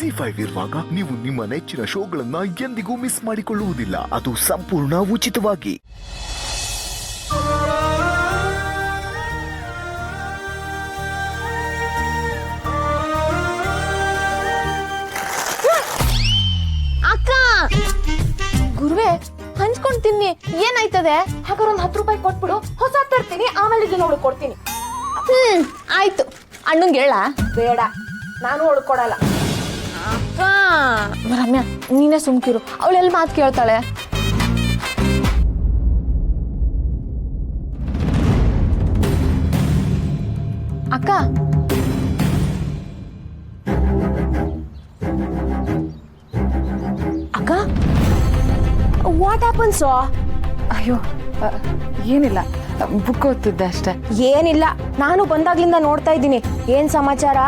ZEE5 ಇರುವಾಗ ನೀವು ನಿಮ್ಮ ನೆಚ್ಚಿನ ಶೋಗಳನ್ನ ಎಂದಿಗೂ ಮಿಸ್ ಮಾಡಿಕೊಳ್ಳುವುದಿಲ್ಲ. ಅದು ಸಂಪೂರ್ಣ ಉಚಿತವಾಗಿ. ಅಕ್ಕ ಗುರುವೆ ಹಂಚ್ಕೊಂಡ್ ತಿನ್ನಿ ಏನಾಯ್ತದೆ? ಹಾಗಾದ್ರೆ ಒಂದು 10 ರೂಪಾಯಿ ಕೊಟ್ಬಿಡು, ಹೊಸ ತರ್ತೀನಿ, ಆಮೇಲೆ ಇದನ್ನ ಅವಳು ಕೊಡ್ತೀನಿ. ಆಯ್ತು. ಅಣ್ಣಂಗೆ ಹೇಳ? ಬೇಡ, ನಾನು ಹೊಡ್ಕೊಡಲ್ಲ. ಅಕ್ಕ ರಮ್ಯಾ ನೀನೇ ಸುಮ್ಕಿರು, ಅವಳೆಲ್ಲಿ ಮಾತು ಕೇಳ್ತಾಳೆ. ಅಕ್ಕ ಅಕ್ಕ ವಾಟ್ ಹ್ಯಾಪನ್ಸ್? ಅಯ್ಯೋ ಏನಿಲ್ಲ, ಬುಕ್ ಓದ್ತಿದ್ದೆ ಅಷ್ಟೇ. ಏನಿಲ್ಲ, ನಾನು ಬಂದಾಗ್ಲಿಂದ ನೋಡ್ತಾ ಇದ್ದೀನಿ. ಏನ್ ಸಮಾಚಾರ?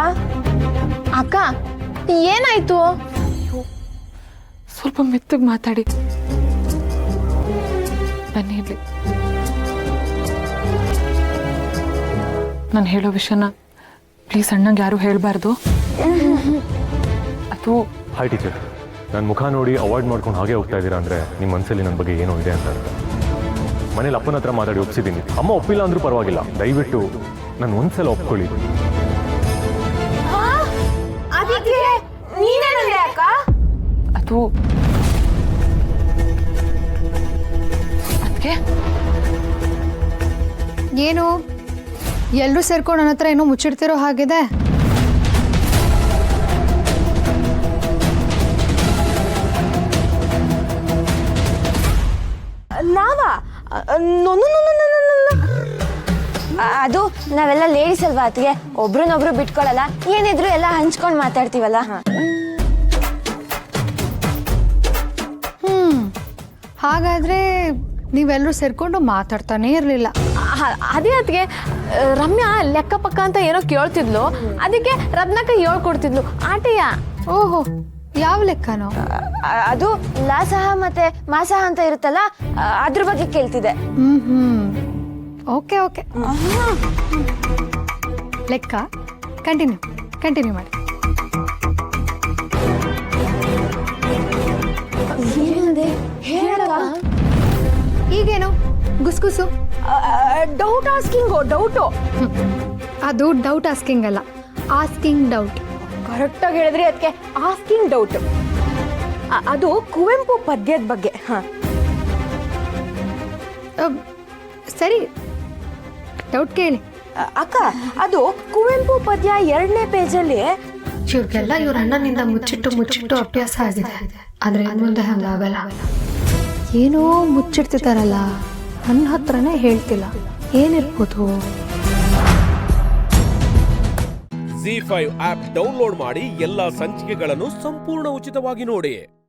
ಅಕ್ಕ ಏನಾಯ್ತು? ಸ್ವಲ್ಪ ಮೆತ್ತಗೆ ಮಾತಾಡಿ. ಬನ್ನಿ ಇಲ್ಲಿ. ನಾನು ಹೇಳೋ ವಿಷಯನ ಪ್ಲೀಸ್ ಅಣ್ಣಂಗೆ ಯಾರು ಹೇಳಬಾರ್ದು. ಅದು ಹಾಯ್ ಟೀಚರ್, ನನ್ನ ಮುಖ ನೋಡಿ ಅವಾಯ್ಡ್ ಮಾಡ್ಕೊಂಡು ಹಾಗೆ ಹೋಗ್ತಾ ಇದ್ದೀರಾ ಅಂದರೆ ನಿಮ್ಮ ಮನಸ್ಸಲ್ಲಿ ನನ್ನ ಬಗ್ಗೆ ಏನೋ ಇದೆ ಅಂತ. ಮನೇಲಿ ಅಪ್ಪನ ಹತ್ರ ಮಾತಾಡಿ ಒಪ್ಸಿದ್ದೀನಿ. ಅಮ್ಮ ಒಪ್ಪಿಲ್ಲ ಅಂದ್ರೂ ಪರವಾಗಿಲ್ಲ, ದಯವಿಟ್ಟು ನಾನು ಒಂದ್ಸಲ ಒಪ್ಕೊಳ್ಳಿ. ಅದು ಅದಕ್ಕೆ ಏನು ಎಲ್ಲರೂ ಸೇರ್ಕೊಂಡು ನನ್ನ ಹತ್ರ ಏನೋ ಮುಚ್ಚಿಡ್ತಿರೋ ಹಾಗಿದೆ. ನಾವಾ? ಅದು ನಾವೆಲ್ಲ ಲೇಡೀಸ್ ಅಲ್ವಾ, ಅತ್ತಿಗೆ ಒಬ್ರನ್ನೊಬ್ರು ಬಿಟ್ಕೊಳಲ್ಲ, ಏನಿದ್ರು ಎಲ್ಲ ಹಂಚ್ಕೊಂಡು ಮಾತಾಡ್ತೀವಲ್ಲ. ಹಾಗಾದ್ರೆ ನೀವೆಲ್ಲರೂ ಸೇರ್ಕೊಂಡು ಮಾತಾಡ್ತಾನೆ ಇರಲಿಲ್ಲ. ಅದೇ ಅದಕ್ಕೆ ರಮ್ಯಾ ಲೆಕ್ಕ ಪಕ್ಕ ಅಂತ ಏನೋ ಕೇಳ್ತಿದ್ಲು, ಅದಕ್ಕೆ ರತ್ನಕ್ಕ ಹೇಳ್ಕೊಡ್ತಿದ್ಲು ಆಟಯ್ಯ. ಓಹೋ, ಯಾವ ಲೆಕ್ಕನೋ? ಅದು ಲಾಸಹ ಮತ್ತೆ ಮಾಸಹ ಅಂತ ಇರುತ್ತಲ್ಲ, ಅದ್ರ ಬಗ್ಗೆ ಕೇಳ್ತಿದೆ. ಓಕೆ ಓಕೆ, ಲೆಕ್ಕ ಕಂಟಿನ್ಯೂ ಮಾಡಿ. ಈಗೇನು ಗುಸ್ಗುಸು? ಡೌಟ್ ಆಸ್ಕಿಂಗು. ಡೌಟು ಅದು ಡೌಟ್ ಆಸ್ಕಿಂಗ್ ಅಲ್ಲ, ಆಸ್ಕಿಂಗ್ ಡೌಟ್. ಕರೆಕ್ಟಾಗಿ ಹೇಳಿದ್ರಿ ಅದಕ್ಕೆ. ಆಸ್ಕಿಂಗ್ ಡೌಟ್ ಅದು ಕುವೆಂಪು ಪದ್ಯದ ಬಗ್ಗೆ. ಸರಿ, ಡೌಟ್ ಕೇಳಿ. ಅಕ್ಕ, ಅದು ಕುವೆಂಪು ಪದ್ಯ 2ನೇ ಪೇಜಲ್ಲಿ. ಇವ್ರಿಗೆಲ್ಲ ಇವ್ರ ಅಣ್ಣನಿಂದ ಮುಚ್ಚಿಟ್ಟು ಅಭ್ಯಾಸ ಆಗಿದೆ, ಆದ್ರೆ ಮುಂದೆ ಹಂಗಾಗಲ್ಲ. ಏನೋ ಮುಚ್ಚಿಡ್ತಿದ್ದಾರಲ್ಲ, ನನ್ನ ಹತ್ರನೇ ಹೇಳ್ತಿಲ್ಲ, ಏನಿರ್ಬೋದು? ZEE5 ಆಪ್ ಡೌನ್ಲೋಡ್ ಮಾಡಿ ಎಲ್ಲಾ ಸಂಚಿಕೆಗಳನ್ನು ಸಂಪೂರ್ಣ ಉಚಿತವಾಗಿ ನೋಡಿ.